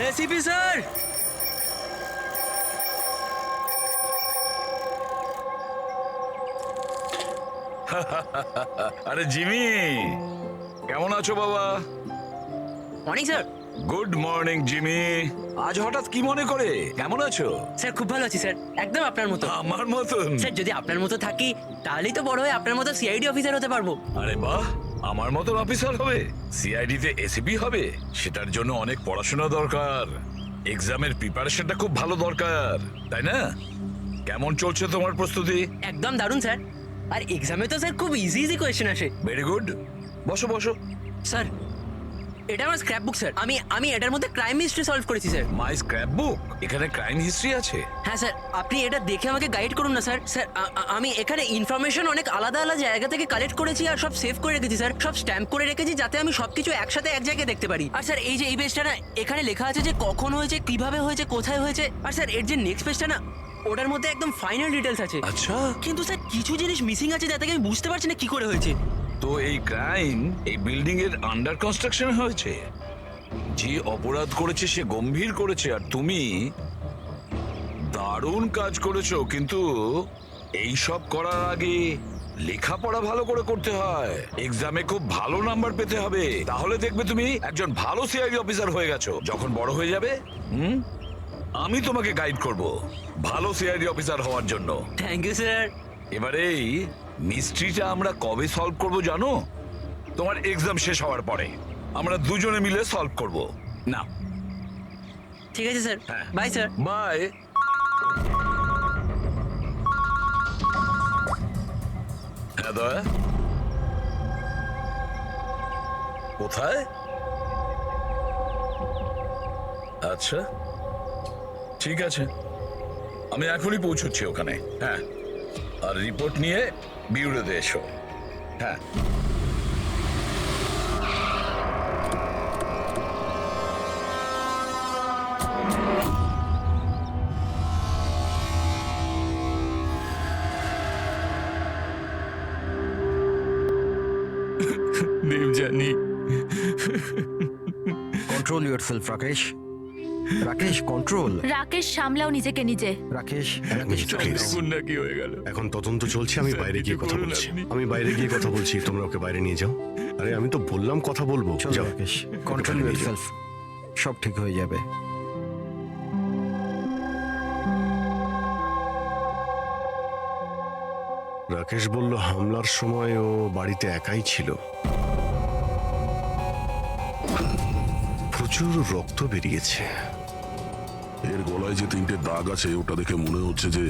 ACP sir, আরে Jimmy, কেমন আছো বাবা? Morning sir. Good morning Jimmy. আজ হঠাৎ কি মনে করে? কেমন আছো? স্যার খুব ভালো আছি স্যার, একদম আপনার মতো। আমার মতন? স্যার যদি আপনার মতো থাকি তাহলেই তো বড় হয়ে আপনার মতো সিআইডি অফিসার হতে পারবো। আরে বাহ, আমার মতন অফিসার হবে? সিআইডি তে এসিপি হবে? সেটার জন্য অনেক পড়াশোনা দরকার, এক্সামের প্রিপারেশনটা খুব ভালো দরকার, তাই না? কেমন চলছে তোমার প্রস্তুতি? একদম দারুণ স্যার। আর এক্সামে তো স্যার খুব ইজি ইজি কোয়েশ্চেন আসে। ভেরি গুড, বসো বসো। স্যার এটা আমার স্ক্র্যাপ বুক স্যার, আমি এটার মধ্যে ক্রাইম হিস্ট্রি সলভ করেছি স্যার। মাই স্ক্র্যাপ বুক? এখানে ক্রাইম হিস্ট্রি আছে? হ্যাঁ স্যার, আপনি এটা দেখে আমাকে গাইড করুন না স্যার। স্যার আমি এখানে ইনফরমেশন অনেক আলাদা আলাদা জায়গা থেকে কালেক্ট করেছি আর সব সেভ করে রেখেছি স্যার, সব স্ট্যাম্প করে রেখেছি যাতে আমি সবকিছু একসাথে এক জায়গায় দেখতে পারি। আর স্যার এই যে এই পেজটা না, এখানে লেখা আছে যে কখন হয়েছে, কিভাবে হয়েছে, কোথায় হয়েছে। আর স্যার এর যে নেক্সট পেজটা না, ওটার মধ্যে একদম ফাইনাল ডিটেলস আছে। আচ্ছা, কিন্তু স্যার কিছু জিনিস মিসিং আছে যাতে আমি বুঝতে পারছি না কি করে হয়েছে। তো এই ক্রাইম এই বিল্ডিং এর আন্ডার কনস্ট্রাকশন হয়েছে? যে অপরাধ করেছে সে গম্ভীর করেছে, আর তুমি দারুণ কাজ করেছো। কিন্তু এই সব করার আগে লেখাপড়া ভালো করে করতে হয়, এক্সামে খুব ভালো নাম্বার পেতে হবে, তাহলে দেখবে তুমি একজন ভালো সিআইডি অফিসার হয়ে গেছো। যখন বড় হয়ে যাবে আমি তোমাকে গাইড করব ভালো সিআইডি অফিসার হওয়ার জন্য। Thank you sir. এবারে এই মিস্ট্রিটা আমরা কবে সলভ করব জানো? তোমার এক্সাম শেষ হওয়ার পরে আমরা দুজনে মিলে সলভ করব। না, ঠিক আছে স্যার, হ্যাঁ। Bye sir. বাই। হ্যাঁ দয়া, কোথায়? আচ্ছা ঠিক আছে, আমি এখনই পৌঁছচ্ছি ওখানে। হ্যাঁ, আর রিপোর্ট নিয়ে বিউরোতে এসো। হ্যাঁ। Debjani, control yourself Rakesh. Rakesh control. Rakesh সামলাও নিজেকে নিজে। রাকেশ please। দেখুন না কি হয়ে গেল। এখন তদন্ত চলছে, আমি স্যার, বাইরে গিয়ে কিছু কথা করুন বলছি। আপনি। আমি বাইরে গিয়ে কথা বলছি, তোমরা ওকে বাইরে নিয়ে যাও। আরে আমি তো বললাম কথা বলবো। চল যাও। রাকেশ, কন্ট্রোল ওকে নিয়ে যাও। ইয়োরসেলফ, সব ঠিক হয়ে যাবে। রাকেশ বলল হামলার সময় ও বাড়িতে একাই ছিল। প্রচুর রক্ত বেরিয়েছে। এর গলায় যে 3টে দাগ আছে ওটা দেখে মনে হচ্ছে যে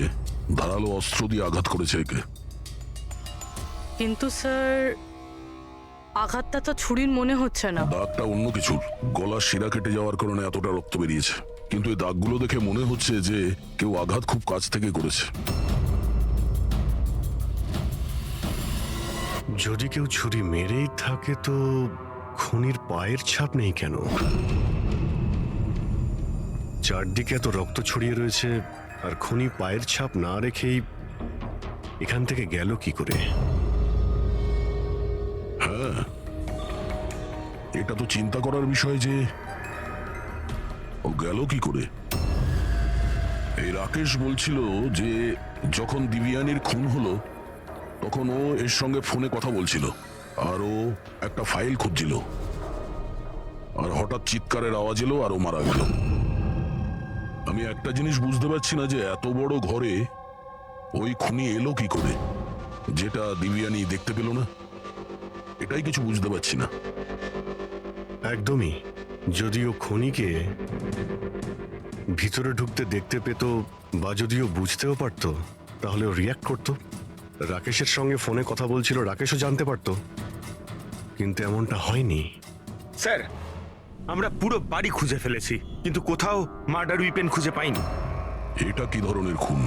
ধারালো অস্ত্র দিয়ে আঘাত করেছে একে। কিন্তু স্যার আঘাতটা তো ছুরির মনে হচ্ছে না। দাগটা অন্য কিছুর, গলার শিরা কেটে যাওয়ার কারণে এতটা রক্ত বেরিয়েছে। কিন্তু এই দাগগুলো দেখে মনে হচ্ছে যে কেউ আঘাত খুব কাছ থেকে করেছে। যদি কেউ ছুরি মেরেই থাকে তো খুনির পায়ের ছাপ নেই কেন? চারদিকে এত রক্ত ছড়িয়ে রয়েছে, আর খুনি পায়ের ছাপ না রেখেই এখান থেকে গেল কি করে? হ্যাঁ, এটা তো চিন্তা করার বিষয় যে ও গেল কি করে। এই রাকেশ বলছিল যে যখন দিবিয়ানির খুন হলো তখন ও এর সঙ্গে ফোনে কথা বলছিল, আর ও একটা ফাইল খুঁজছিল, আর হঠাৎ চিৎকারের আওয়াজ এলো আর ও মারা গেল। আমি একটা জিনিস বুঝতে পারছি না যে এত বড় ঘরে ওই খুনি এলো কি করে, যেটা দিবিয়ানি দেখতে পেল না। এটাই কিছু বুঝতে পারছি না। একদমই। যদিও খুনিকে ভিতরে ঢুকতে দেখতে পেত বা যদিও বুঝতেও পারত, তাহলে ও রিয়াক্ট করত। রাকেশের সঙ্গে ফোনে কথা বলছিল, রাকেশও জানতে পারত, কিন্তু এমনটা হয়নি। স্যার, আমরা পুরো বাড়ি খুঁজে ফেলেছি কিন্তু কোথাও মার্ডার উইপেন খুঁজে পাইনি। এটা কি ধরনের খুন?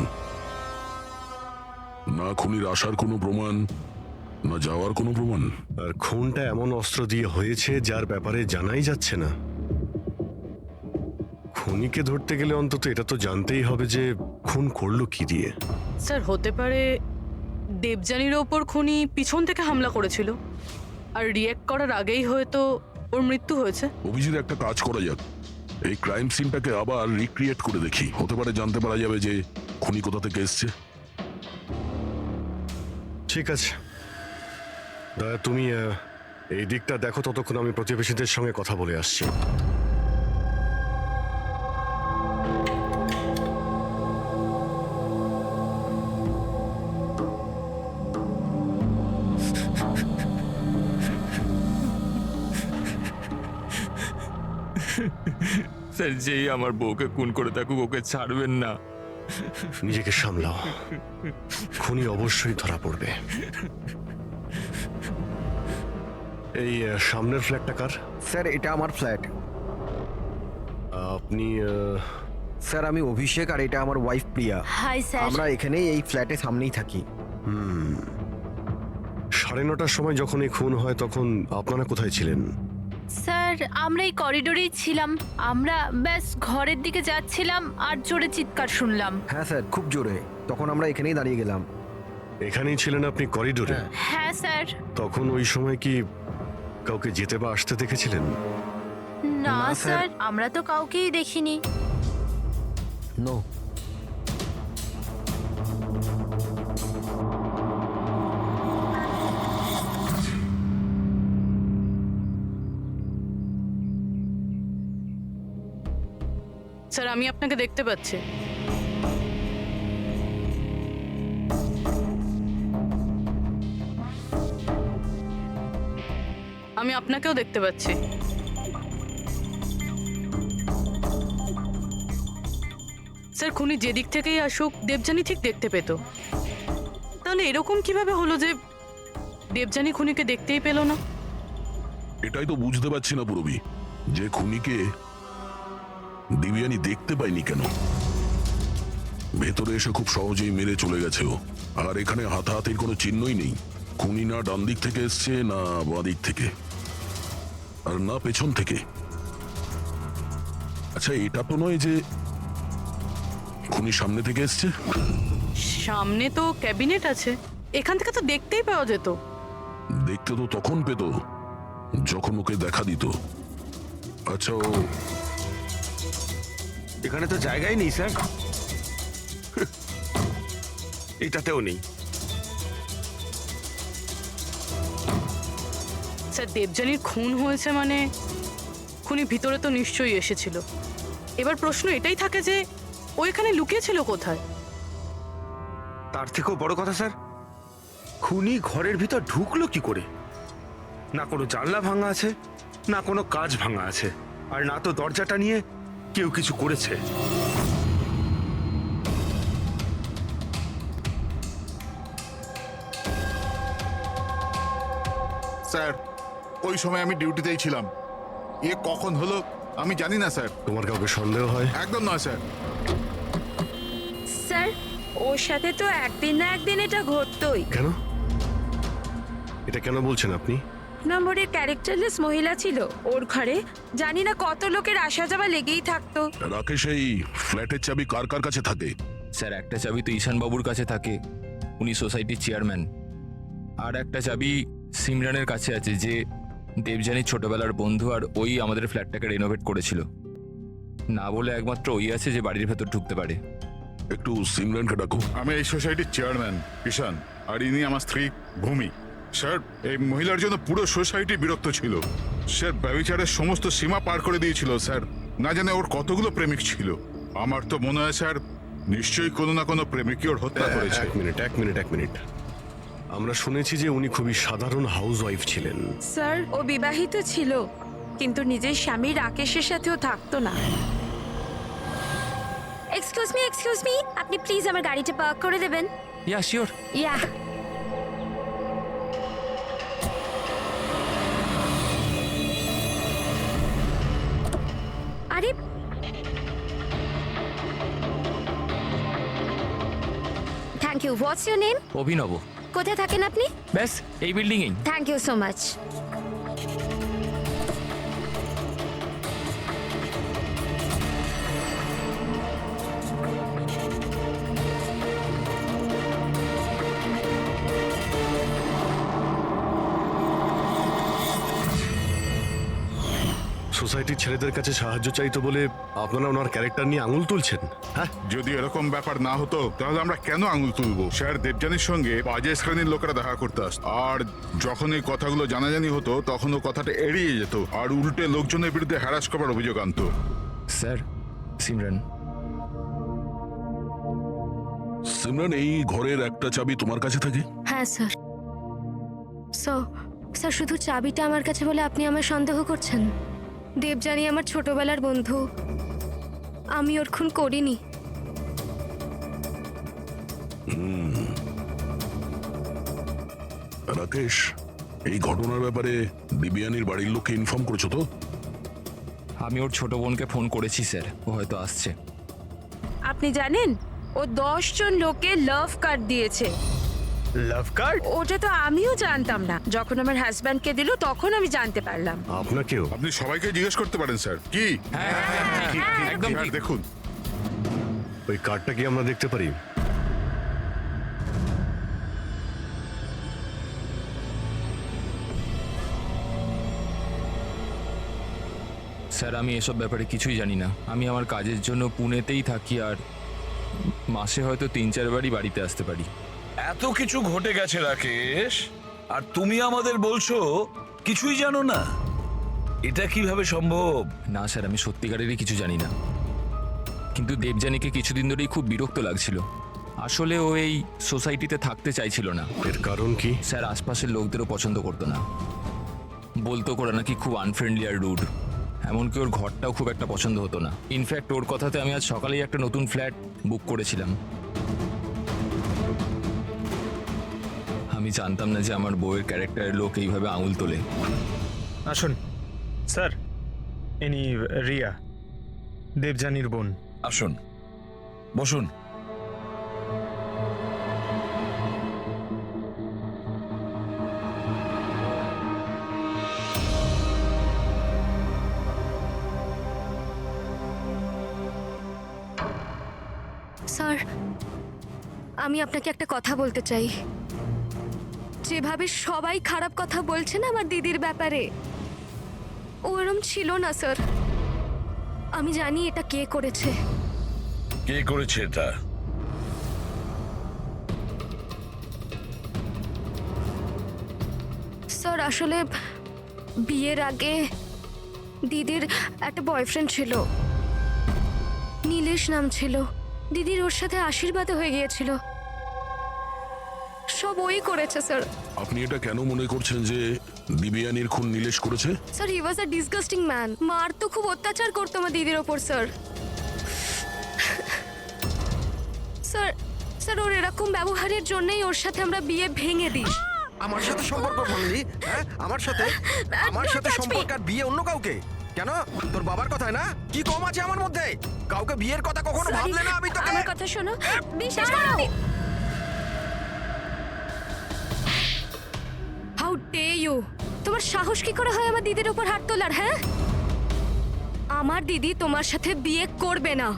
না খুনির আসার কোনো প্রমাণ, না যাওয়ার কোনো প্রমাণ। আর খুনটা এমন অস্ত্র দিয়ে হয়েছে যার ব্যাপারে জানাই যাচ্ছে না। খুনিকে ধরতে গেলে অন্তত এটা তো জানতেই হবে যে খুন করলো কি দিয়ে। স্যার হতে পারে দেবযানীর ওপর খুনি পিছন থেকে হামলা করেছিল, আর রিয়্যাক্ট করার আগেই হয়তো ওর মৃত্যু হয়েছে। অভিজিৎ, একটা কাজ করা যাক, এই ক্রাইম সিনটাকে আবার রিক্রিয়েট করে দেখি, হতে পারে জানতে পারা যাবে যে খুনি কোথা থেকে এসছে। ঠিক আছে দয়া, তুমি এই দিকটা দেখো, ততক্ষণ আমি প্রতিবেশীদের সঙ্গে কথা বলে আসছি। স্যার, যেই আমার বউকে খুন করে থাকুক ওকে ছাড়বেন না। নিজেকে সামলাও, খুনি অবশ্যই ধরা পড়বে। এই সামনের ফ্ল্যাটটা কার? স্যার এটা আমার ফ্ল্যাট। আপনি স্যার আমি অভিষেক, আর এটা আমার ওয়াইফ প্রিয়া। Hi sir. আমরা এখানেই এই ফ্ল্যাটের সামনেই থাকি। 9:30টার সময় যখন এই খুন হয় তখন আপনারা কোথায় ছিলেন? স্যার আমরা এই করিডোরেই ছিলাম। আমরা ব্যাস ঘরের দিকে যাচ্ছিলাম আর জোরে চিৎকার শুনলাম। হ্যাঁ স্যার, খুব জোরে। তখন আমরা এখানেই দাঁড়িয়ে গেলাম। এখানেই ছিলেন আপনি করিডোরে? হ্যাঁ স্যার। তখন ওই সময় কি কাউকে যেতে বা আসতে দেখেছিলেন? না না, স্যার। স্যার, আমরা তো কাউকেই দেখিনি। নো। স্যার আমি আপনাকে দেখতে পাচ্ছি। আমি আপনাকেও দেখতে পাচ্ছি। স্যার খুনি যেদিক থেকেই আসুক দেবযানী ঠিক দেখতে পেত। তাহলে এরকম কিভাবে হলো যে দেবযানী খুনিকে দেখতেই পেল না? এটাই তো বুঝতে পারছি না পুরবি, যে খুনিকে দিব্যানী দেখতে পাইনি কেন। ভেতরে এসে খুব সহজেই মেরে চলে গেছে ও, আর এখানে হাতাহাতির কোনো চিহ্নই নেই। খুনি না ডান দিক থেকে এসছে, না বাঁ দিক থেকে, আর না পেছন থেকে। আচ্ছা এটা তো নয় যে খুনি সামনে থেকে এসছে? সামনে তো ক্যাবিনেট আছে, এখান থেকে তো দেখতেই পাওয়া যেত। দেখতে তো তখন পেত যখন ওকে দেখা দিত। আচ্ছা ও এখানে তো জায়গাই নেই স্যার। এটাতেও নেই। স্যার দেবযানীর খুন হয়েছে মানে খুনি ভিতরে তো নিশ্চয়ই এসেছিল। এবার প্রশ্ন এটাই থাকে যে ও এখানে লুকিয়েছিল কোথায়? তার থেকেও বড় কথা স্যার, খুনি ঘরের ভিতর ঢুকলো কি করে? না কোনো জানলা ভাঙা আছে, না কোনো কাঁচ ভাঙা আছে, আর না তো দরজাটা নিয়ে কেউ কিছু করেছে। স্যার ওই সময় আমি ডিউটিতেই ছিলাম। কখন হলো আমি জানি না স্যার। তোমার কাউকে সন্দেহ হয়? একদম নয় স্যার। স্যার ওর সাথে তো একদিন না একদিন এটা ঘটতোই। কেন? এটা কেন বলছেন আপনি? নম্বরের ক্যারেক্টারলেস মহিলা ছিল ওর ঘরে, জানি না কত লোকের আসা যাওয়া লেগেই থাকতো। রাকেশ এই ফ্ল্যাটের চাবি কার কার কাছে থাকে? স্যার একটা চাবি তো ঈশান বাবুর কাছে থাকে, উনি সোসাইটির চেয়ারম্যান। আর একটা চাবি সিমরানের কাছে আছে, যে দেবযানীর ছোটবেলার বন্ধু, আর ওই আমাদের ফ্ল্যাটটাকে রেনোভেট করেছিল। না বলে একমাত্র ওই আছে যে বাড়ির ভেতর ঢুকতে পারে। একটু সিমরানকে ডাকো। আমি এই সোসাইটির চেয়ারম্যান ঈশান, আর ইনি আমার স্ত্রী ভূমি। স্যার এই মহিলার জন্য পুরো সোসাইটি বিরক্ত ছিল। স্যার ব্যভিচারের সমস্ত সীমা পার করে দিয়েছিল স্যার। না জানে ওর কতগুলো প্রেমিক ছিল। আমার তো মনে হয় স্যার নিশ্চয়ই কোনো না কোনো প্রেমিকই ওর হত্যা করেছে। এক মিনিট। আমরা শুনেছি যে উনি খুবই সাধারণ হাউস ওয়াইফ ছিলেন। স্যার ও বিবাহিত ছিল, কিন্তু নিজের স্বামী রাকেশের সাথেও থাকতো না। এক্সকিউজ মি, আপনি প্লিজ আমার গাড়িটা পার্ক করে দেবেন? Yeah sure. ইয়া। আরে thank you. What's your name? Abhinav. কোথায় থাকেন আপনি? ব্যাস এই বিল্ডিংয়েই। Thank you so much. সোসাইটির ছেলেদের কাছে সাহায্য চাইতো বলে আপনারা ওনার ক্যারেক্টার নিয়ে আঙুল তুলছেন? হ্যাঁ, যদি এরকম ব্যাপার না হতো তাহলে আমরা কেন আঙুল তুলবো? স্যার, দেবযানীর সঙ্গে বাজে শ্রেণীর লোকেরা দেখা করতে আসতো, আর যখন এই কথাগুলো জানাজানি হতো তখন ও কথাটা এড়িয়ে যেত আর উল্টে লোকজনের বিরুদ্ধে হ্যারাস করার অভিযোগ আনতো। স্যার, সিমরান, সিমরান, এই ঘরের একটা চাবি তোমার কাছে থাকে? হ্যাঁ স্যার। স্যার, শুধু চাবিটা আমার কাছে বলে আপনি আমায় সন্দেহ করছেন? দেবযানী আমার ছোটবেলার বন্ধু, আমি ওর খুন করিনি। রাকেশ, এই ঘটনার ব্যাপারে দিব্যানীর বাড়ির লোককে ইনফর্ম করেছো তো? আমি ওর ছোট বোনকে ফোন করেছি স্যার, ও হয়তো আসছে। আপনি জানেন ও 10 জন লোকে লাভ কার্ড দিয়েছে। লাভ কার্ড? ওটা তো আমিও জানতাম না, যখন আমার হাজব্যান্ডকে দিল তখন আমি জানতে পারলাম। আপনাকেও? আপনি সবাইকে জিজ্ঞেস করতে পারেন স্যার। কি? একদম স্যার, ঠিক। দেখুন। ওই কার্ডটা কি আমরা দেখতে পারি? স্যার, আমি এসব ব্যাপারে কিছুই জানি না। আমি আমার কাজের জন্য পুনেতেই থাকি, আর মাসে হয়তো 3-4 বারই বাড়িতে আসতে পারি। এত কিছু ঘটে গেছে রাকেশ, আর তুমি আমাদের বলছো কিছুই জানো না? এটা কিভাবে সম্ভব? না স্যার, আমি সত্যিকারেরই কিছু জানি না, কিন্তু দেবযানীকে কিছুদিন ধরেই খুব বিরক্ত লাগছিল। আসলে ও এই সোসাইটিতে থাকতে চাইছিল না। এর কারণ কি? স্যার, আশপাশের লোকদেরও পছন্দ করতো না, বলতো করে নাকি খুব আনফ্রেন্ডলি আর রুড। এমনকি ওর ঘরটাও খুব একটা পছন্দ হতো না। ইনফ্যাক্ট ওর কথাতে আমি আজ সকালেই একটা নতুন ফ্ল্যাট বুক করেছিলাম। আমি জানতাম না যে আমার বউয়ের ক্যারেক্টারের লোক এইভাবে আঙুল তোলে। আসুন স্যার, ইনি রিয়া, দেবযানীর বোন। আসুন, বসুন। স্যার, আমি আপনাকে একটা কথা বলতে চাই। যেভাবে সবাই খারাপ কথা বলছে না আমার দিদির ব্যাপারে, ওরম ছিল না স্যার। আমি জানি এটা কে করেছে। কে করেছে এটা? স্যার, আসলে বিয়ের আগে দিদির একটা বয়ফ্রেন্ড ছিল, নীলেশ নাম ছিল। দিদির ওর সাথে আশীর্বাদও হয়ে গিয়েছিল। সব ওই করেছে স্যার। আপনি এটা কেন মনে করছেন যে দিব্যানীর খুন নীলেশ করেছে? স্যার, হি ওয়াজ আ ডিসগাস্টিং ম্যান। মার তো খুব অত্যাচার করতো আমার দিদির ওপর স্যার। স্যার, ওর এরকম ব্যবহারের জন্যই ওর সাথে আমরা বিয়ে ভেঙে দিই। আমার সাথে সম্পর্ক ভাঙলি? হ্যাঁ, আমার সাথে সম্পর্ক আর বিয়ে অন্য কাউকে? কেন? তোর বাবার কথায় না? কি কম আছে আমার মধ্যে? কাউকে বিয়ের কথা কখনো ভাবলে না? আমি তোকে আমার কথা শোনো, বিশ্বাস করো। How dare you! তোমার সাহস কি করে হয় আমার দিদির উপর হাত তোলার? হ্যাঁ, আমার দিদি তোমার সাথে বিয়ে করবে না,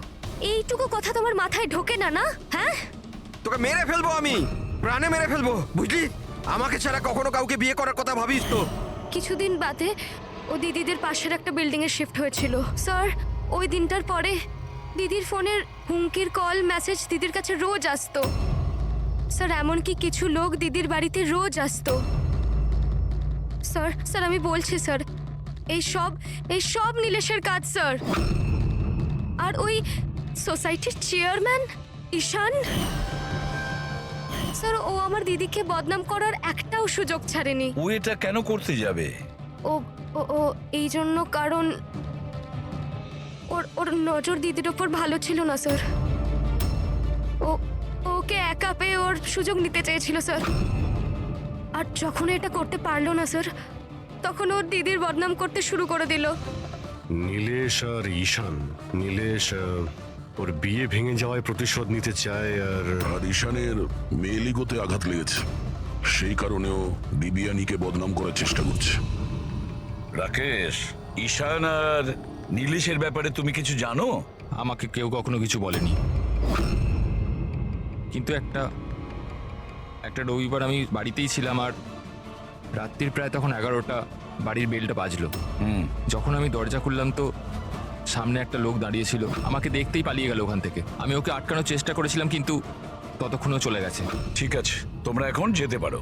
এইটুকু কথা তোমার মাথায় ঢোকে না? না, হ্যাঁ? তোকে মেরে ফেলবো, আমি প্রাণে মেরে ফেলবো, বুঝলি? আমাকে ছাড়া কখনো কাউকে বিয়ে করার কথা ভাবিস তো? কিছুদিন বাদে ও দিদিদের পাশের একটা বিল্ডিং এ শিফট হয়েছিল স্যার। ওই দিনটার পরে দিদির ফোনের হুমকির কল মেসেজ দিদির কাছে রোজ আসতো স্যার। এমনকি কিছু লোক দিদির বাড়িতে রোজ আসতো স্যার। আমি বলছি স্যার, এই সব নীলেশের কাজ স্যার। আর ওই সোসাইটির চেয়ারম্যান ঈশান স্যার, ও আমার দিদিকে বদনাম করার একটাও সুযোগ ছাড়েনি। ও এটা কেন করতে যাবে? ও ও এই জন্য, কারণ ওর নজর দিদির ওপর ভালো ছিল না স্যার। ওকে একা পেয়ে ওর সুযোগ নিতে চেয়েছিল স্যার। আর যখন এটা করতে পারলো না স্যার, তখন ওর দিদির বদনাম করতে শুরু করে দিল। নীলেশ আর ঈশান, নীলেশ ওর বিয়ে ভেঙে যাওয়ায় প্রতিশোধ নিতে চায়, আর ঈশানের মেয়েলিগোতে আঘাত লেগেছে, সেই কারণেও দিব্যানীকে বদনাম করার চেষ্টা করছে। রাকেশ, ঈশান আর নীলেশের ব্যাপারে তুমি কিছু জানো? আমাকে কেউ কখনো কিছু বলেনি, কিন্তু একটা রবিবার আমি বাড়িতেই ছিলাম, আর রাত্রির প্রায় তখন 11টা। বাড়ির বেলটা বাজলো। যখন আমি দরজা খুললাম তো সামনে একটা লোক দাঁড়িয়ে ছিল, আমাকে দেখতেই পালিয়ে গেল ওখান থেকে। আমি ওকে আটকানোর চেষ্টা করেছিলাম কিন্তু ততক্ষণও চলে গেছে। ঠিক আছে, তোমরা এখন যেতে পারো।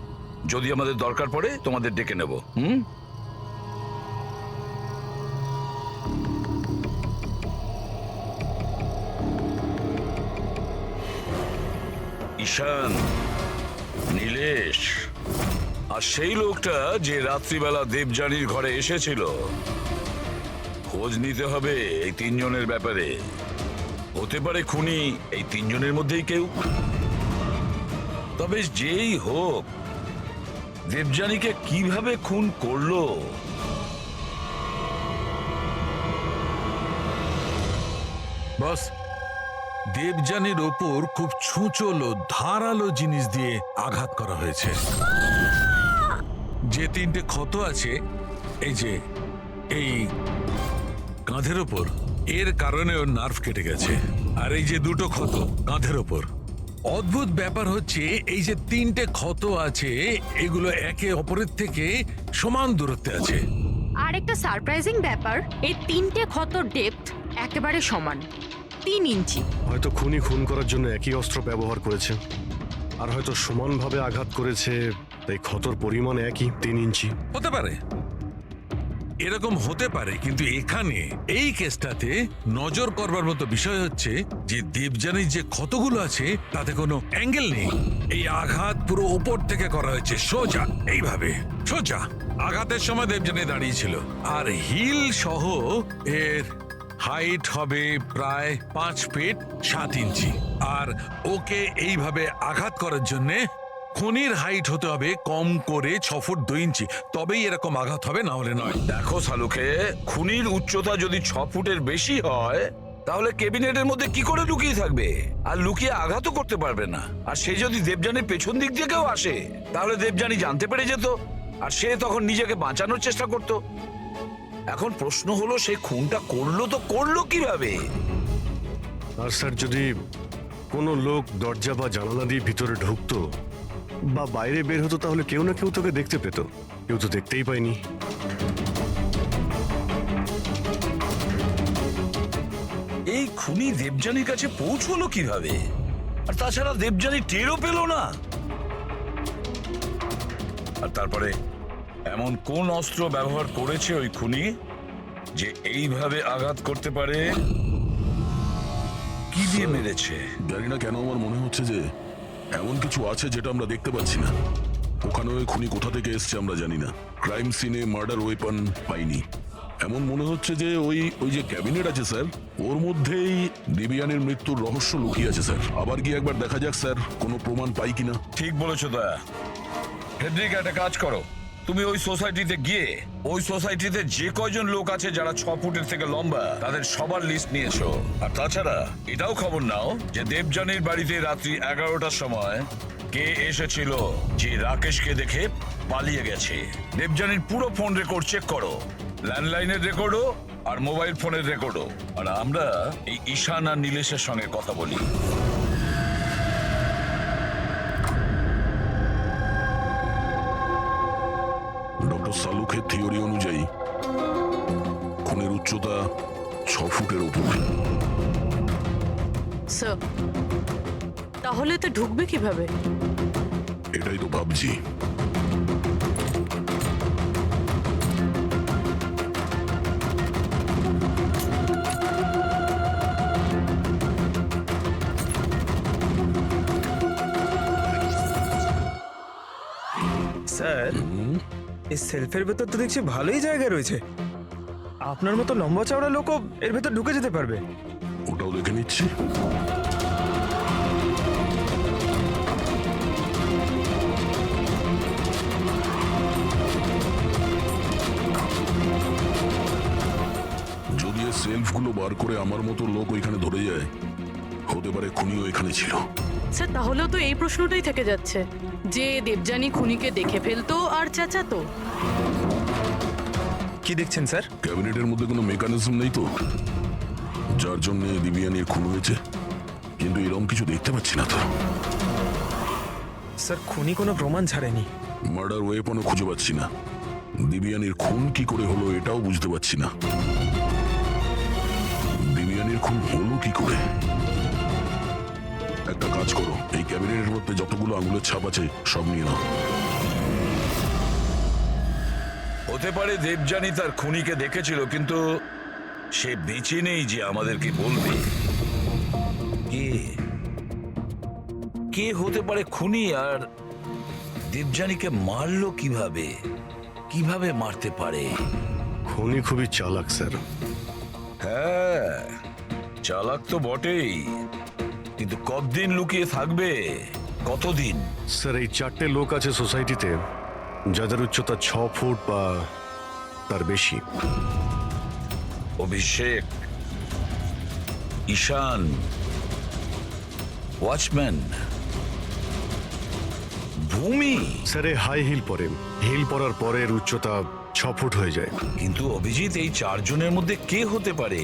যদি আমাদের দরকার পড়ে তোমাদের ডেকে নেব। ঈশান, নীলেশ আর সেই লোকটা যে রাত্রিবেলা দেবযানীর ঘরে এসেছিল, খোঁজ নিতে হবে এই তিনজনের ব্যাপারে। হতে পারে খুনি এই তিনজনের মধ্যেই কেউ। তবে যেই হোক, দেবযানীকে কিভাবে খুন করলো বস, দেবযানীর ওপর খুব ছুঁচলো ধারালো জিনিস দিয়ে আঘাত করা হয়েছে। যে 3টে ক্ষত আছে, এই যে এই কাঁধের ওপর, এর কারণে ওর নার্ভ কেটে গেছে। আর এই যে 2টো ক্ষত কাঁধের ওপর। অদ্ভুত ব্যাপার হচ্ছে এই যে 3টে ক্ষত আছে, এগুলো একে অপরের থেকে সমান দূরত্বে আছে। আর একটা সারপ্রাইজিং ব্যাপার, এই 3টে ক্ষতর ডেপথ একেবারে সমান, 3 ইঞ্চি। হয়তো খুনি খুন করার জন্য একই অস্ত্র ব্যবহার করেছে, আর হয়তো সমানভাবে আঘাত করেছে, তাই ক্ষতর পরিমাণ একই, 3 ইঞ্চি। হতে পারে, এরকম হতে পারে, কিন্তু এখানে এই কেসটাতে নজর করবার মতো বিষয় হচ্ছে যে দেবযানীর যে ক্ষতগুলো আছে তাতে কোনো অ্যাঙ্গেল নেই। এই আঘাত পুরো উপর থেকে করা হয়েছে, সোজা, এইভাবে সোজা। আঘাতের সময় দেবযানী দাঁড়িয়েছিল, আর হিল সহ এর হাইট হবে প্রায় 5 ফিট 7 ইঞ্চি। আর ওকে এইভাবে আঘাত করার জন্যে খুনির হাইট হতে হবে কম করে 6 ফুট 2 ইঞ্চি, তবেই এরকম আঘাত হবে, না হলে নয়। দেখো সালুকে, খুনির উচ্চতা যদি 6 ফুটের বেশি হয়, তাহলে ক্যাবিনেটের মধ্যে কি করে লুকিয়ে থাকবে? আর লুকিয়ে আঘাতও করতে পারবে না। আর সে যদি দেবযানীর পেছন দিক দিয়ে কেউ আসে, তাহলে দেবযানী জানতে পেরে যেত, আর সে তখন নিজেকে বাঁচানোর চেষ্টা করত। এখন প্রশ্ন হলো, সে খুনটা করলো তো করলো কিভাবে? আর স্যার, যদি কোনো লোক দরজা বা জানালা দিয়ে ভিতরে ঢুকতো বা বাইরে বের হতো, তাহলে কেউ না কেউ তোকে দেখতে পেত। কেউ তো দেখতেই পায়নি। এই খুনি দেবযানীর কাছে পৌঁছলো কিভাবে? আর তাছাড়া দেবযানী টেরও পেল না। আর তারপরে এমন কোন অস্ত্র ব্যবহার করেছে ওই খুনি যে এইভাবে আঘাত করতে পারে? কি দিয়ে মেরেছে? জানি না কেন আমার মনে হচ্ছে যে এমন কিছু আছে যেটা আমরা দেখতে পাচ্ছি না। ওখানে ওই খুনি কোথা থেকে এসছে আমরা জানি না। ক্রাইম সিনে মার্ডার ওয়েপন পাইনি। এমন মনে হচ্ছে যে ওই যে ক্যাবিনেট আছে স্যার, ওর মধ্যেই দেবযানীর মৃত্যুর রহস্য লুকিয়ে আছে স্যার। আবার গিয়ে একবার দেখা যাক স্যার, কোনো প্রমাণ পাই কিনা। ঠিক বলেছো দয়া। হেডরিক, একটা কাজ করো, তুমি ওই সোসাইটিতে গিয়ে ওই সোসাইটিতে যে কয়জন লোক আছে যারা 6 ফুটের থেকে লম্বা, তাদের সবার লিস্ট নিয়েছো। আর তাছাড়া এটাও খবর নাও যে দেবযানীর বাড়িতে রাত্রি 11টার সময় কে এসেছিল, যে রাকেশকে দেখে পালিয়ে গেছে। দেবযানীর পুরো ফোন রেকর্ড চেক করো, ল্যান্ডলাইনের রেকর্ডও আর মোবাইল ফোনের রেকর্ডও। আর আমরা এই ঈশান আর নীলেশের সঙ্গে কথা বলি। ডক্টর সালুকের থিওরি অনুযায়ী খুনের উচ্চতা 6 ফুটের উপরে। স্যার, তাহলে তো ঢুকবে কিভাবে? এটাই তো ভাবছি। স্যার, এই সেলফের ভেতর তো দেখছি ভালোই জায়গা রয়েছে। আপনার মতো লম্বা চওড়া লোকও এর ভেতর ঢুকে যেতে পারবে। ওটাও দেখে নিচ্ছি। যদি এই সেলফগুলো বার করে আমার মতো লোক ওইখানে ধরে যায়, হতে পারে খুনিও এখানে ছিল। স্যার, তাহলেও তো এই প্রশ্নটাই থেকে যাচ্ছে যে দেবযানী খুনিকে দেখে ফেলতো আর চেঁচাতো। কি দেখছেন স্যার? ক্যাবিনেটের মধ্যে কোনো মেকানিজম নেই তো, যার জন্য দেবযানীর খুন হয়েছে, কিন্তু এরকম কিছু দেখতে পাচ্ছি না তো। স্যার, খুনি কোনো প্রমাণ ছাড়েনি। মার্ডার ওয়েপনও খুঁজে পাচ্ছি না। দিবিয়ানির খুন কি করে হলো এটাও বুঝতে পারছি না। দিবিয়ানির খুন হলো কি করে? একটা কাজ করো, এই ক্যাবিনেটের মধ্যে যতগুলো আঙুলের ছাপ আছে সব নিয়ে নাও। হতে পারে দেবযানী তার খুনিকে দেখেছিল, কিন্তু সে বেঁচে নেই যে আমাদেরকে বলবে। কে কে হতে পারে খুনি, আর দেবযানীকে মারলো কিভাবে? কিভাবে মারতে পারে? খুনি খুবই চালাক স্যার। হ্যাঁ, চালাক তো বটেই, কিন্তু কতদিন লুকিয়ে থাকবে? কতদিন? স্যার এই 4টে লোক আছে সোসাইটিতে যাদের উচ্চতা 6 ফুট বা তার বেশি। অভিষেক, ঈশান, ওয়াচম্যান, ভূমি। স্যার এ হাই হিল পরে, হিল পরার পরের উচ্চতা 6 ফুট হয়ে যায়। কিন্তু অভিজিৎ, এই 4 জনের মধ্যে কে হতে পারে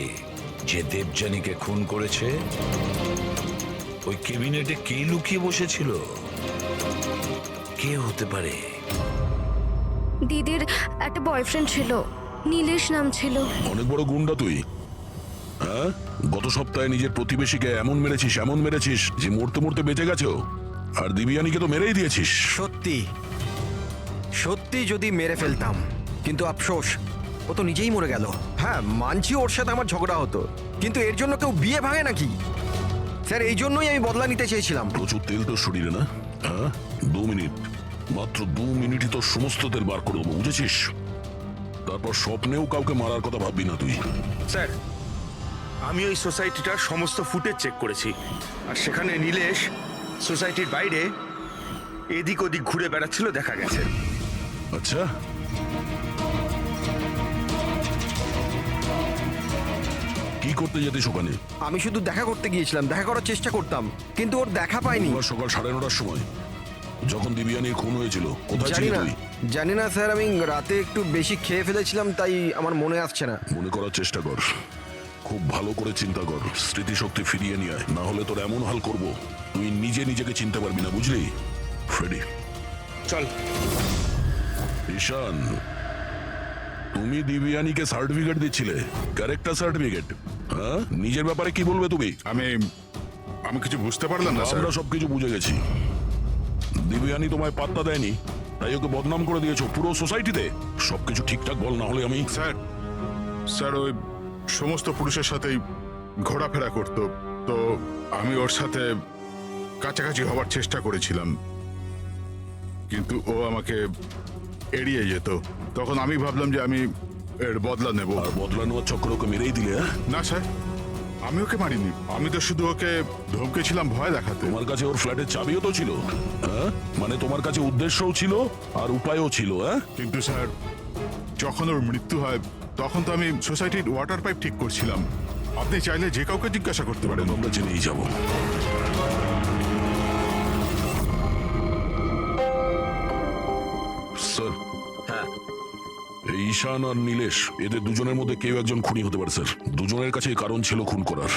যে দেবযানীকে খুন করেছে? ওই ক্যাবিনেটে কে লুকিয়ে বসেছিল? কে হতে পারে? দিদির একটা বয়ফ্রেন্ড ছিল, নীলেশ নাম ছিল। অনেক বড় গুন্ডা তুই, হ্যাঁ? গত সপ্তাহে নিজের প্রতিবেশীকে এমন মেরেছিস যে মরতে মরতে বেঁচে গেছো, আর দিবিয়ানিকে তো মেরেই দিয়েছিস। সত্যি সত্যি যদি মেরে ফেলতাম, কিন্তু আফসোস ও তো নিজেই মরে গেল। হ্যাঁ, মানছি ওর সাথে আমার ঝগড়া হতো, কিন্তু এর জন্য কেউ বিয়ে ভাঙে নাকি? স্যার, এই জন্যই আমি বদলা নিতে চেয়েছিলাম। প্রচুর তেল তোর শরীরে না? হ্যাঁ, 2 মিনিট, মাত্র 2 মিনিটই তোর সমস্ত তেল বার করে দেবো, বুঝেছিস? তারপর স্বপ্নেও কাউকে মারার কথা ভাববি না তুই। স্যার, আমি ওই সোসাইটিটার সমস্ত ফুটেজ চেক করেছি, আর সেখানে নীলেশ সোসাইটির বাইরে এদিক ওদিক ঘুরে বেড়াচ্ছিল দেখা গেছে। আচ্ছা, কি করতে যেতিস ওখানে? আমি শুধু দেখা করতে গিয়েছিলাম, দেখা করার চেষ্টা করতাম, কিন্তু ওর দেখা পাইনি। এবার সকাল 9:30টার সময় যখন দিবিয়ানির খুন হয়েছিল, কোথায় জানি ছিলি না তুই? জানি না স্যার, আমি রাতে একটু বেশি খেয়ে ফেলেছিলাম, তাই আমার মনে আসছে না। মনে করার চেষ্টা কর, খুব ভালো করে চিন্তা কর, স্মৃতিশক্তি ফিরিয়ে নিয়ে আয়, না হলে তোর এমন হাল করব তুই নিজেকে চিনতে পারবি না, বুঝলি? ফ্রেডি, চল। ঈশান, তুমি দিবিয়ানিকে সার্টিফিকেট দিচ্ছিলে, ক্যারেক্টার সার্টিফিকেট, হ্যাঁ? নিজের ব্যাপারে কি বলবে তুমি? আমি কিছু বুঝতে পারলাম না স্যার। আমরা সবকিছু বুঝে গেছি। দিবিয়ানি তোমায় পাত্তা দেয়নি, তাই ওকে বদনাম করে দিয়েছো পুরো সোসাইটিতে। সবকিছু ঠিকঠাক বল, না হলে আমি। স্যার ওই সমস্ত পুরুষের সাথেই ঘোরাফেরা করতো, তো আমি ওর সাথে কাছাকাছি হওয়ার চেষ্টা করেছিলাম, কিন্তু ও আমাকে এড়িয়ে যেত। তখন আমি ভাবলাম যে আমি এর বদলা নেব। আর বদলা নেওয়ার চক্কর ওকে মেরেই দিলে? না স্যার, আমি ওকে মারিনি, আমি তো শুধু ওকে ধমকেছিলাম ভয় দেখাতে। তোমার কাছে ওর ফ্ল্যাটের চাবিও তো ছিল, হ্যাঁ? মানে তোমার কাছে উদ্দেশ্যও ছিল আর উপায়ও ছিল, হ্যাঁ? কিন্তু স্যার, যখন ওর মৃত্যু হয় তখন তো আমি সোসাইটির ওয়াটার পাইপ ঠিক করছিলাম। আপনি চাইলে যে কাউকে জিজ্ঞাসা করতে পারেন। আমরা জেনেই যাবো। স্যার, হ্যাঁ, এই ঈশান আর নীলেশ, এদের দুজনের মধ্যে কেউ একজন খুনি হতে পারে স্যার। দুজনের কাছে কারণ ছিল খুন করার,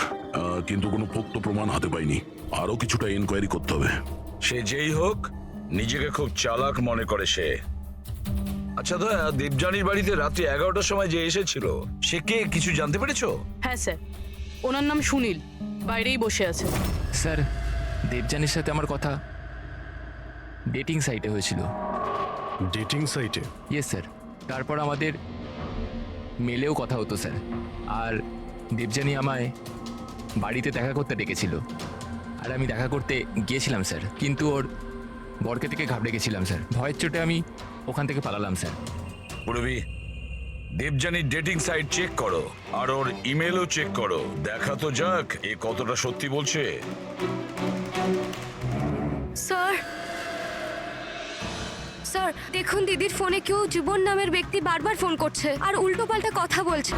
কিন্তু কোনো পোক্ত প্রমাণ হাতে পাইনি। আরো কিছুটা এনকোয়ারি করতে হবে। সে যেই হোক, নিজেকে খুব চালাক মনে করে সে। আচ্ছা দয়া, দেবযানীর বাড়িতে রাত্রি 11টার সময় যে এসেছিল, সে কে? কিছু জানতে পেরেছো? হ্যাঁ স্যার, ওনার নাম সুনীল, বাইরেই বসে আছে। স্যার, দেবযানীর সাথে আমার কথা ডেটিং সাইটে হয়েছিল। ডেটিং সাইটে? Yes sir. তারপর আমাদের মেলেও কথা হতো স্যার, আর দেবযানী আমায় বাড়িতে দেখা করতে ডেকেছিল, আর আমি দেখা করতে গিয়েছিলাম স্যার, কিন্তু ওর বরকে থেকে ঘাবড়ে গেছিলাম স্যার। ভয়ের চোটে আমি ওখান থেকে পালালাম স্যার। পুরবি, দেবযানীর ডেটিং সাইট চেক করো, আর ওর ইমেলও চেক করো। দেখা তো যাক এ কতটা সত্যি বলছে। স্যার, স্যার দেখুন, দিদির ফোনে কেউ জীবন নামের ব্যক্তি বারবার ফোন করছে আর উল্টোপাল্টা কথা বলছে।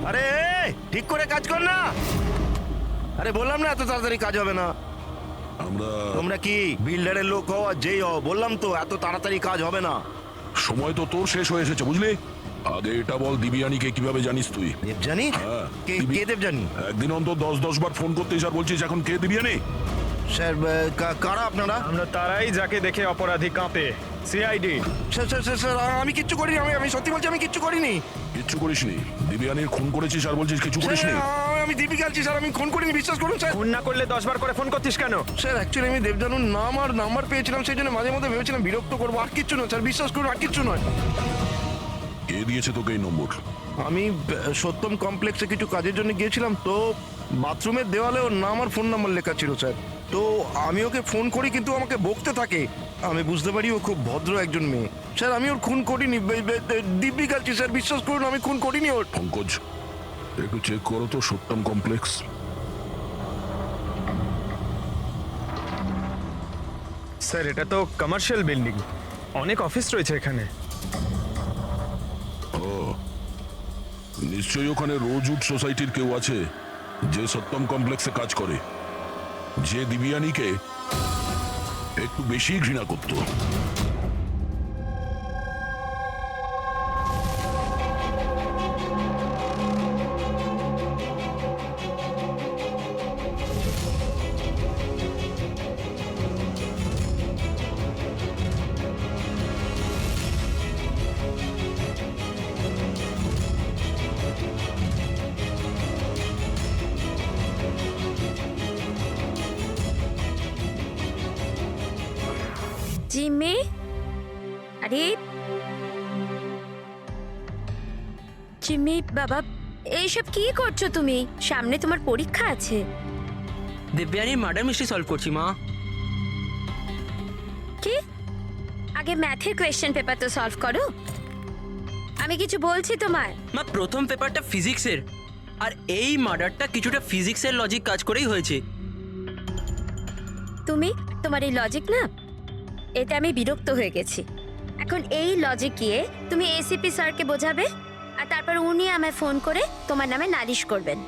আরে ঠিক করে কাজ কর না। আরে বললাম না এত তাড়াতাড়ি কাজ হবে না। আমরা তোমরা কি বিল্ডারের লোক হও আর যেই হও, বললাম তো এত তাড়াতাড়ি কাজ হবে না। সময় তো তোর শেষ হয়ে এসেছে বুঝলি। আগে এটা বল দিবিয়ানিকে কিভাবে জানিস তুই? দেবজানি? হ্যাঁ, কে দেবজানি? একদিন অন্তত 10 বার ফোন করতেই আর বলছিস এখন কে দিবিয়ানি? স্যার কারা আপনারা? আমরা তারাই যাকে দেখে অপরাধী কাঁপে, CID. Sir sir sir sir, আমি কিচ্ছু করিনি, আমি সত্যি বলছি আমি কিচ্ছু করিনি। কিচ্ছু করিসনি? দিবিয়ানির খুন করেছিস আর বলছিস কিছু করিসনি? আমি দীপিকা আছি স্যার, আমি ফোন করিনি, বিশ্বাস করুন স্যার। ফোন না করলে 10 বার করে ফোন করছিস কেন? স্যার অ্যাকচুয়ালি আমি দেবজানুর নাম আর নাম্বার পেয়েছিলাম, সেই জন্য মাঝে মধ্যে ভেবেছিলাম বিরক্ত করবো, আর কিচ্ছু নয় স্যার, বিশ্বাস করুন আর কিচ্ছু নয়। কে দিয়েছে তোকে এই নম্বর? আমি সত্যম কমপ্লেক্সে কিছু কাজের জন্য গিয়েছিলাম, তো বাথরুমের দেওয়ালে ওর নাম আর ফোন নাম্বার লেখা ছিল স্যার। তো আমি ওকে ফোন করি, কিন্তু আমাকে বকতে থাকে। আমি বুঝতে পারি ও খুব ভদ্র একজন মেয়ে। স্যার আমি ওর খুন করিনি, দিব্যি কালছি স্যার, বিশ্বাস করুন আমি খুন করিনি ওর। পঙ্কজ একটু চেক করো তো সত্যম কমপ্লেক্স। স্যার এটা তো কমার্শিয়াল বিল্ডিং, অনেক অফিস রয়েছে এখানে। ও নিশ্চয়ই ওখানে রোজউড সোসাইটির কেউ আছে যে সত্যম কমপ্লেক্সে কাজ করে, যে দিবিয়ানিকে একটু বেশি ঘৃণা করত। জিমি, আরে জিমি বাবা, এইসব কি করছো তুমি? সামনে তোমার পরীক্ষা আছে। দেবযানীর মার্ডার মিস্ট্রি সলভ করছি মা। কি? আগে ম্যাথের কোয়েশ্চেন পেপার তো সলভ করো। আমি কিছু বলছি তোমার। মা প্রথম পেপারটা ফিজিক্সের, আর এই মার্ডারটা কিছুটা ফিজিক্সের লজিক কাজ করেই হয়েছে। তুমি তোমার এই লজিক না, এতে আমি বিরক্ত হয়ে গেছি। এখন এই লজিক গিয়ে তুমি এসিপি স্যারকে বোঝাবে, আর তারপর উনি আমায় ফোন করে তোমার নামে নালিশ করবেন।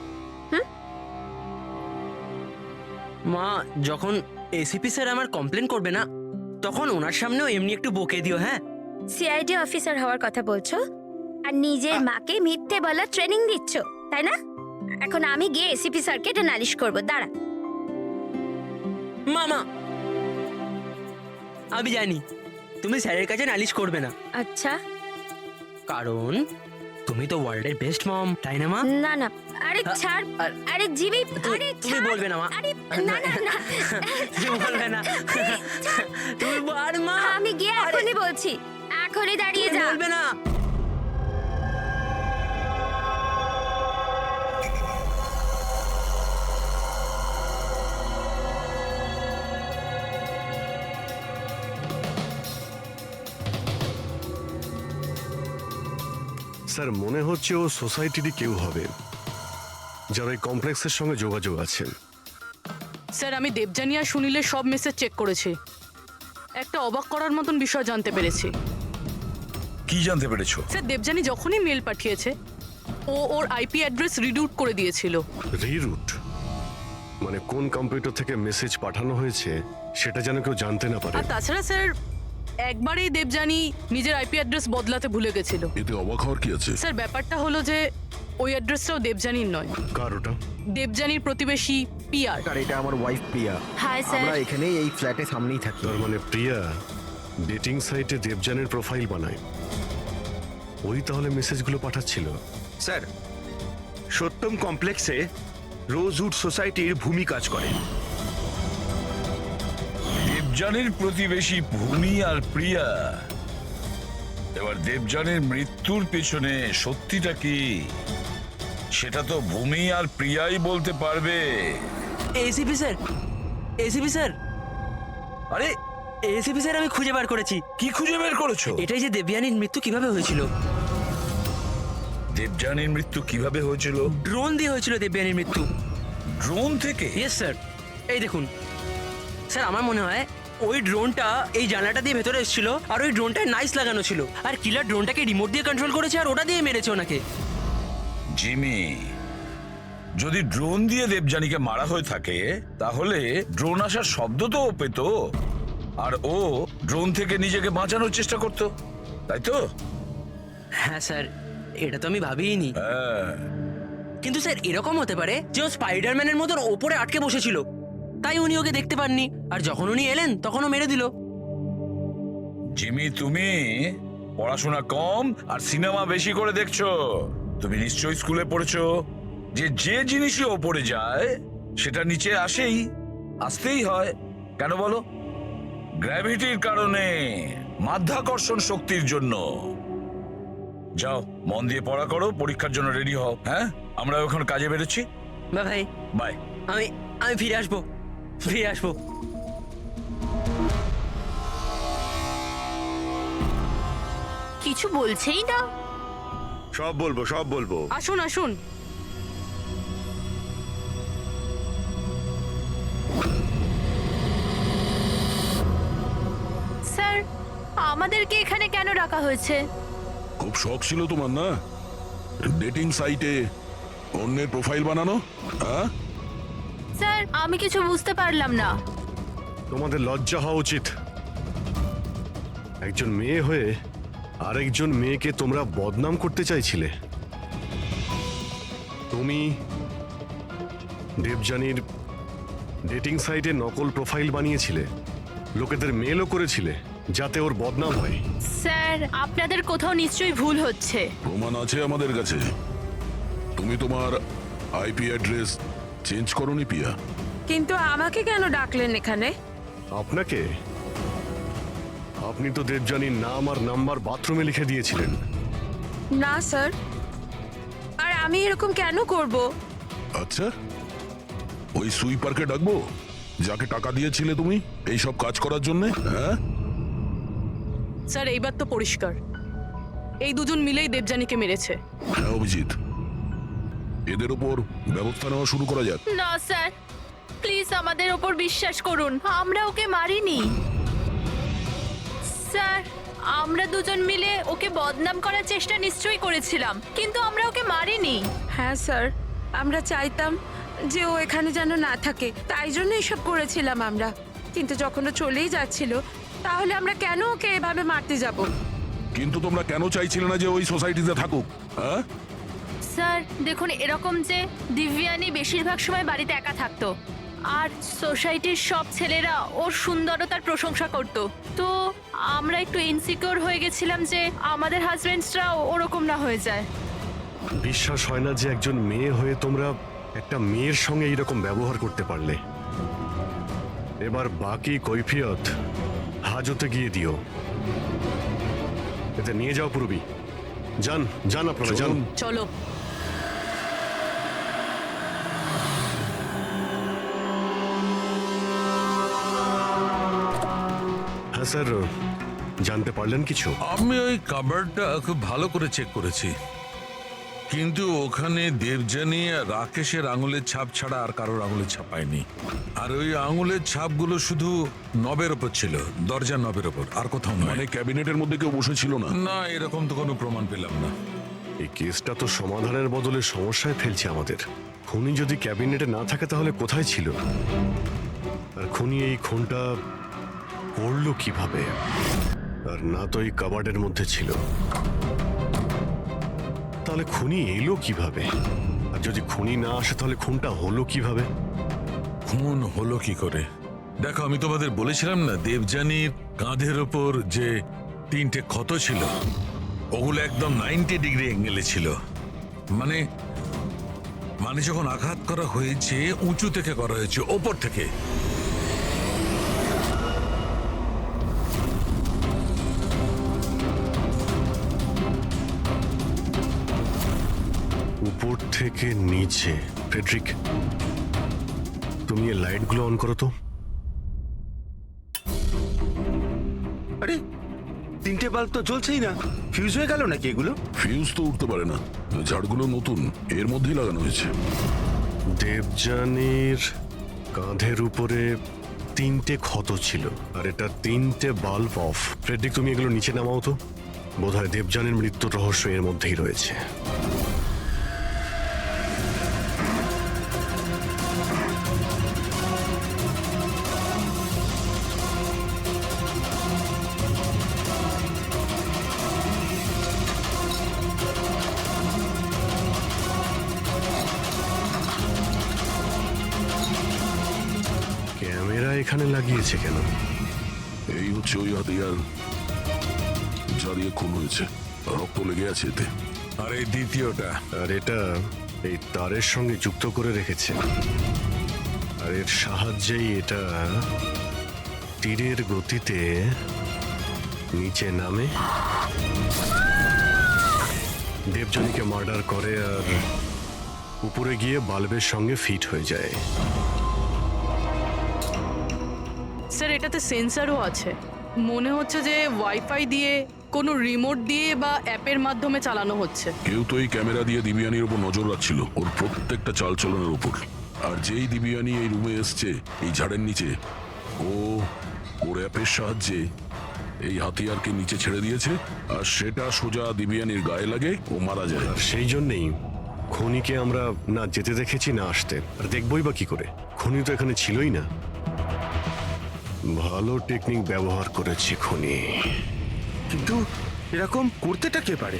মা যখন এসিপি স্যার আমার কমপ্লেন করবে না, তখন ওনার সামনেও এমনি একটু বকে দিও। হ্যাঁ, সিআইডি অফিসার হওয়ার কথা বলছো, আর নিজের মাকে মিথ্যে বলার ট্রেনিং দিচ্ছ, তাই না? এখন আমি গিয়ে এসিপি স্যারকে এটা নালিশ করবো, দাঁড়া। মামা আমি জানি তুমি স্যারের কাছে নালিশ করবে না, আচ্ছা, কারণ তুমি তো ওয়ার্ল্ডের বেস্ট মম, তাই না মা? না না, আরে ছাড়, আরে জিবি, আরে তুমি বলবে না মা, আরে না না না, তুমি বলবে না, তুমি আর মা আমি গিয়ে এখনই বলছি, এখনই দাঁড়িয়ে যা। বলবে না। স্যার মনে হচ্ছে ও সোসাইটিরই কেউ হবে, যারা এই কমপ্লেক্সের সঙ্গে যোগাযোগ আছে। স্যার আমি দেবযানী আর সুনীলের সব মেসেজ চেক করেছি, একটা অবাক করার মতন বিষয় জানতে পেরেছি। কি জানতে পেরেছো? স্যার দেবযানী যখনই মেল পাঠিয়েছে, ও ওর আইপি অ্যাড্রেস রিরুট করে দিয়েছিল। রিরুট মানে কোন কম্পিউটার থেকে মেসেজ পাঠানো হয়েছে সেটা যেন কেউ জানতে না পারে। আর তাছাড়া স্যার একবারেই দেবযানী নিজের আইপি অ্যাড্রেস বদলাতে ভুলে গেছিল। এতে অবাক হওয়ার কি আছে? স্যার ব্যাপারটা হলো যে ওই অ্যাড্রেসটাও দেবযানীর নয়। কার ওটা? দেবযানীর প্রতিবেশী পিয়ার। আর এটা আমার ওয়াইফ প্রিয়া। Hi sir. আমরা এখানেই এই ফ্ল্যাটের সামনেই থাকি। তার মানে প্রিয়া ডেটিং সাইটে দেবযানীর প্রোফাইল বানায়, ওই তাহলে মেসেজগুলো পাঠাচ্ছিল। স্যার সত্যম কমপ্লেক্সে রোজউড সোসাইটির ভূমি কাজ করে। দেবযানীর প্রতিবেশী ভূমি আর প্রিয়া। এবার দেবযানীর মৃত্যুর পেছনে সত্যিটা কি সেটা তো ভূমি আর প্রিয়াই বলতে পারবে। এসিপি স্যার, এসিপি স্যার, আরে এসিপি স্যার, আমি খুঁজে বার করেছি। কি খুঁজে বের করেছো? এটাই যে দেবযানীর মৃত্যু কিভাবে হয়েছিল। দেবযানীর মৃত্যু কিভাবে হয়েছিল? ড্রোন দিয়ে হয়েছিল দেবযানীর মৃত্যু। ড্রোন থেকে? ইয়েস স্যার, এই দেখুন স্যার, আমার মনে হয় ওই ড্রোনটা এই জানলাটা দিয়ে ভেতরে এসেছিল, আর ওই ড্রোনটায় নাইস লাগানো ছিল, আর কিলার ড্রোনটাকে রিমোট দিয়ে কন্ট্রোল করেছে আর ওটা দিয়ে মেরেছে ওনাকে। জিমি, যদি ড্রোন দিয়ে দেবযানীকে মারা হয়ে থাকে তাহলে ড্রোন আসার শব্দ তো ও পেত, আর ও ড্রোন থেকে নিজেকে বাঁচানোর চেষ্টা করতো, তাই তো? হ্যাঁ স্যার, এটা তো আমি ভাবিনি। কিন্তু স্যার এরকম হতে পারে যে ও স্পাইডারম্যানের মতন ওপরে আটকে বসেছিল, তাই উনি ওকে দেখতে পাননি, আর যখন উনি এলেন তখন ও মেরে দিল। জিমি, তুমি পড়াশোনা কম আর সিনেমা বেশি করে দেখছো। তুমি নিশ্চয়ই স্কুলে পড়েছো যে যে জিনিসই ওপরে যায় সেটা নিচে আসতেই হয়। কেন বলো? গ্র্যাভিটির কারণে, মাধ্যাকর্ষণ শক্তির জন্য। যাও, মন দিয়ে পড়া করো, পরীক্ষার জন্য রেডি হও। হ্যাঁ, আমরা এখন কাজে বেরোচ্ছি। ভাই বাই। আমি ফিরে আসবো। কিছু বলছেই না। সব বলবো। আসুন আসুন। স্যার, আমাদেরকে এখানে কেন রাখা হয়েছে? খুব শখ ছিল তোমার না, ডেটিং সাইটে অন্যের প্রোফাইল বানানো? হ্যাঁ, স্যার, আমি কিছু বুঝতে পারলাম না। তোমাদের লজ্জা হওয়া উচিত। একজন মেয়ে হয়ে আরেকজন মেয়েকে তোমরা বদনাম করতে চাইছিলে। তুমি দেবযানীর ডেটিং সাইটে নকল প্রোফাইল বানিয়েছিলে, লোকেদের মেলও করেছিলে যাতে ওর বদনাম হয়। স্যার, আপনাদের কোথাও নিশ্চয়ই ভুল হচ্ছে। প্রমাণ আছে আমাদের কাছে। তুমি তোমার আইপি অ্যাড্রেস চেঞ্জ করোনি পিয়া? কিন্তু আমাকে কেন ডাকলেন এখানে? আপনাকে? আপনি তো দেবযানীর নাম আর নাম্বার বাথরুমে লিখে দিয়েছিলেন। না স্যার, আর আমি এরকম কেন করব? আচ্ছা, ওই সুইপারকে ডাকবো যাকে টাকা দিয়েছিলে তুমি এই সব কাজ করার জন্য? হ্যাঁ স্যার, এইবার তো পরিষ্কার এই দুজন মিলেই দেবযানীকে মেরেছে। হ্যাঁ অভিজিৎ, এদের উপর ব্যবস্থা নেওয়া শুরু করা যাক। না স্যার, প্লিজ আমাদের ওপর বিশ্বাস করুন, আমরা ওকে মারিনি। স্যার, আমরা দুজন মিলে ওকে বদনাম করার চেষ্টা নিশ্চয়ই করেছিলাম, কিন্তু আমরা ওকে মারিনি। হ্যাঁ স্যার, আমরা চাইতাম যে ও এখানে যেন না থাকে, তাই জন্য এসব করেছিলাম আমরা। কিন্তু যখন ও চলেই যাচ্ছিল, তাহলে আমরা কেন ওকে এভাবে মারতে যাব? কিন্তু তোমরা কেন চাইছিলে না যে ওই সোসাইটিতে থাকুক? হ্যাঁ স্যার দেখুন, এরকম যে দিব্যানী বেশিরভাগ সময় বাড়িতে একা থাকতো, আর সোসাইটির সব ছেলেরা ওর সুন্দরতার প্রশংসা করত, তো আমরা একটু ইনসিকিউর হয়ে গেছিলাম যে আমাদের হাজবেন্ডসরাও ওরকম না হয়ে যায়। বিশ্বাস হয় না যে একজন মেয়ে হয়ে তোমরা একটা মেয়ের সঙ্গে এইরকম ব্যবহার করতে পারলে। এবার বাকি কৈফিয়ত হাজতে গিয়ে দিও। এতে নিয়ে যাও পুরবি। যান আপনারা যান। চলো। হ্যাঁ স্যার, জানতে পারলেন কিছু? আমি ওই কাবারটা খুব ভালো করে চেক করেছি, কিন্তু ওখানে দেবযানী আর রাকেশের আঙুলের ছাপ ছাড়া আর কারোর আঙুলের ছাপ পাইনি। আর ওই আঙুলের ছাপগুলো শুধু নবের ওপর ছিল, দরজার নবের ওপর, আর কোথাও নয়। মানে ক্যাবিনেটের মধ্যে কেউ বসেছিল না? না, এরকম তো কোনো প্রমাণ পেলাম না। এই কেসটা তো সমাধানের বদলে সমস্যায় ফেলছে আমাদের। খুনি যদি ক্যাবিনেটে না থাকে তাহলে কোথায় ছিল? আর খুনি এই খুনটা করলো কিভাবে? আর না তো এই কাবার্ডের মধ্যে ছিল, তাহলে খুনি এলো কিভাবে? আর যদি খুনি না আসে তাহলে খুনটা হলো কিভাবে? খুন হলো কি করে? দেখো, আমি তোমাদের বলেছিলাম না দেবযানীর কাঁধের ওপর যে 3টে ক্ষত ছিল, ওগুলো একদম 90 ডিগ্রি অ্যাঙ্গেলে ছিল। মানে যখন আঘাত করা হয়েছে উঁচু থেকে করা হয়েছে, ওপর থেকে। উপর থেকে নিচে। ফ্রেডরিক, তুমি এই লাইটগুলো অন করো তো। আরে, 3টে বাল্ব তো জ্বলছেই না, ফিউজ হয়ে গেল নাকি এগুলো? ফিউজ তো উঠতে পারে না, ঝাড়গুলো নতুন, এর মধ্যেই লাগানো হয়েছে। দেবযানীর কাঁধের উপরে 3টে ক্ষত ছিল, আর এটা 3টে বাল্ব অফ। ফ্রেডরিক, তুমি এগুলো নিচে নামাও তো। বোধহয় দেবযানীর মৃত্যুর রহস্য এর মধ্যেই রয়েছে। এখানে লাগিয়েছে কেন? এই হচ্ছে ওই হাতিয়ার যা দিয়ে খুন হয়েছে। রক্ত লেগে আছে এতে। আর এই দ্বিতীয়টা? আর এটা এই তারের সঙ্গে যুক্ত করে রেখেছে, আর এর সাহায্যেই এটা তীরের গতিতে নিচে নামে, দেবযানীকে মার্ডার করে আর উপরে গিয়ে বাল্বের সঙ্গে ফিট হয়ে যায়। স্যার এটাতে সেন্সারও আছে। মনে হচ্ছে যে ওয়াইফাই দিয়ে কোনো রিমোট দিয়ে বা অ্যাপের মাধ্যমে চালানো হচ্ছে। কেউ তো এই ক্যামেরা দিয়ে দিবিয়ানির উপর নজর রাখছিল, ওর প্রত্যেকটা চালচলনের উপর। আর যেই দিবিয়ানি এই রুমে এসছে এই ঝাড়ের নিচে, ওর অ্যাপের সাহায্যে এই হাতিয়ারকে নিচে ছেড়ে দিয়েছে, আর সেটা সোজা দিবিয়ানির গায়ে লাগে, ও মারা যায়। আর সেই জন্যেই খনিকে আমরা না যেতে দেখেছি না আসতে। আর দেখবই বা কি করে? খনি তো এখানে ছিলই না। ভালো টেকনিক ব্যবহার করেছি খনি। কিন্তু এরকম করতেটা কে পারে?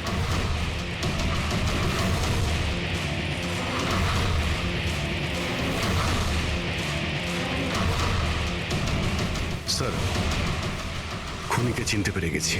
স্যার, খনিকে চিনতে পেরে গেছি।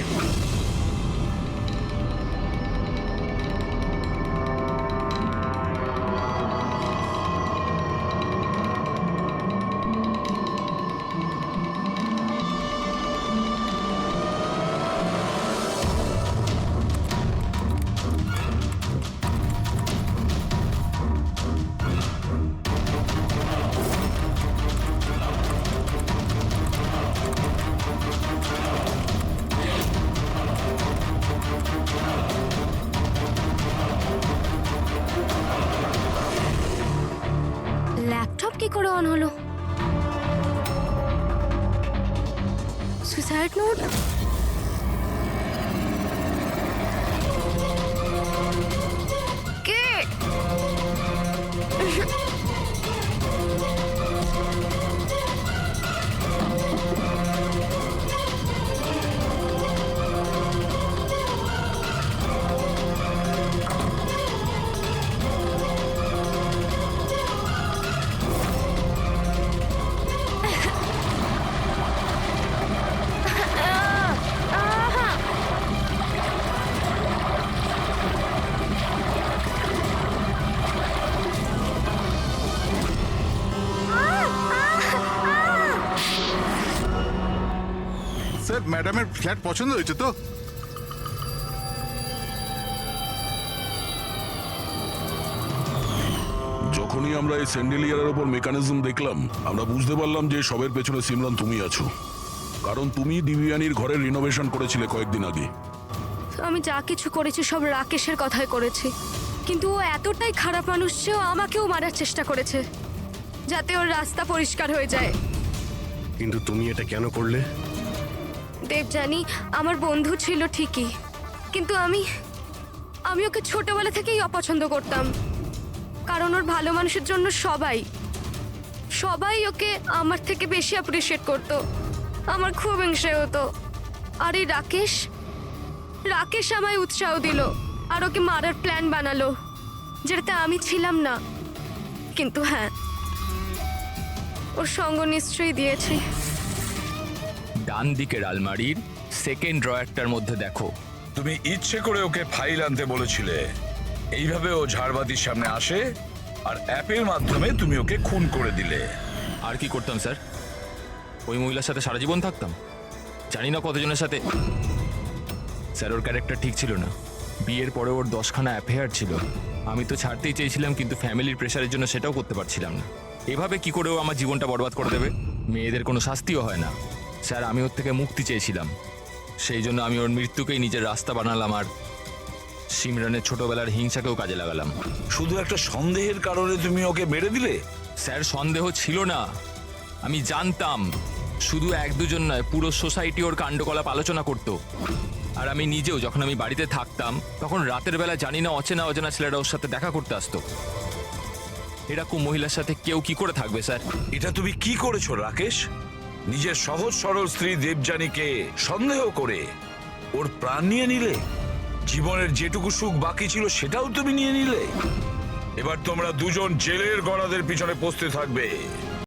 ল্যাপটপ কি করে অন হলো? Suicide note? কে? স্যার ম্যাডামের ফ্ল্যাট পছন্দ হয়েছে তো? যখনই আমরা এই স্যান্ডেলিয়ারের ওপর মেকানিজম দেখলাম, আমরা বুঝতে পারলাম যে সবের পেছনে সিমরান তুমি আছো। কারণ তুমি দিবিয়ানির ঘরের রিনোভেশন করেছিলে কয়েকদিন আগে। আমি যা কিছু করেছি সব রাকেশের কথাই করেছি, কিন্তু ও এতটাই খারাপ মানুষ যে ও আমাকেও মারার চেষ্টা করেছে যাতে ওর রাস্তা পরিষ্কার হয়ে যায়। কিন্তু তুমি এটা কেন করলে? দেবযানী আমার বন্ধু ছিল ঠিকই, কিন্তু আমি ওকে ছোটবেলা থেকেই অপছন্দ করতাম। কারণ ওর ভালো মানুষের জন্য সবাই ওকে আমার থেকে বেশি অ্যাপ্রিশিয়েট করতো। আমার খুব হিংসে হতো। আর এই রাকেশ আমায় উৎসাহ দিল আর ওকে মারার প্ল্যান বানালো, যেটাতে আমি ছিলাম না। কিন্তু হ্যাঁ, ওর সঙ্গ নিশ্চয়ই দিয়েছি। ডান দিকের আলমারির সেকেন্ড ড্রয়ারটার মধ্যে দেখো। তুমি ইচ্ছে করে ওকে ফাইল আনতে বলেছিলে, এইভাবে ও ঝাড়বাতির সামনে আসে আর অ্যাপের মাধ্যমে তুমি ওকে খুন করে দিলে। আর কি করতাম স্যার? ওই মহিলার সাথে সারা জীবন থাকতাম? জানি না কতজনের সাথে। স্যার ওর ক্যারেক্টার ঠিক ছিল না। বিয়ের পরে ওর 10খানা অ্যাফেয়ার ছিল। আমি তো ছাড়তেই চেয়েছিলাম, কিন্তু ফ্যামিলির প্রেশারের জন্য সেটাও করতে পারছিলাম না। এভাবে কি করে ও আমার জীবনটা বরবাদ করে দেবে? মেয়েদের কোনো শাস্তিও হয় না। স্যার আমি ওর থেকে মুক্তি চেয়েছিলাম, সেই জন্য আমি ওর মৃত্যুকেই নিজের রাস্তা বানালাম আর সিমরানের ছোটবেলার হিংসাকেও কাজে লাগালাম। শুধু একটা সন্দেহের কারণে তুমি ওকে মেরে দিলে? স্যার সন্দেহ ছিল না, আমি জানতাম। শুধু 1-2 নয়, পুরো সোসাইটি ওর কাণ্ডকলাপ আলোচনা করতো। আর আমি নিজেও যখন আমি বাড়িতে থাকতাম তখন রাতের বেলা জানি না অচেনা ছেলেরা ওর সাথে দেখা করতে আসতো। এরকম মহিলার সাথে কেউ কি করে থাকবে স্যার? এটা তুমি কি করেছো রাকেশ? নিজের সহজ সরল স্ত্রী দেবযানীকে সন্দেহ করে ওর প্রাণ নিয়ে নিলে। জীবনের যেটুকু সুখ বাকি ছিল সেটাও তুমি নিয়ে নিলে। এবার তোমরা দুজন জেলের গড়াদের পিছনে পৌঁছতে থাকবে।